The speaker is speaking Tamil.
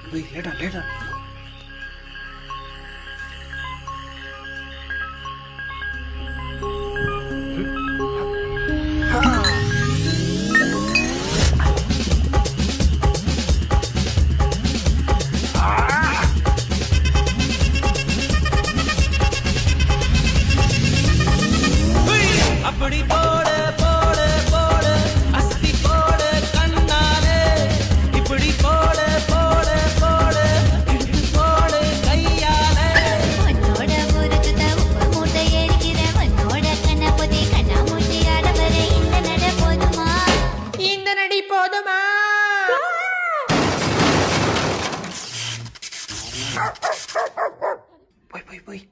போய் லேட்டா லேட்டா. அப்படி போடு போடு போடு அஸ்தி போடு கண்ணாலே இப்படி போடு போடு போடு போடு கையாலே உன்னோட ஊருக்கு உப்பு மூட்டை எரிக்கிற உன்னோட கண்ணாபதி கண்ணாமூச்சி ஆடவர இந்த நட போதுமா இந்த நடி போதுமா? போய் போய் போய்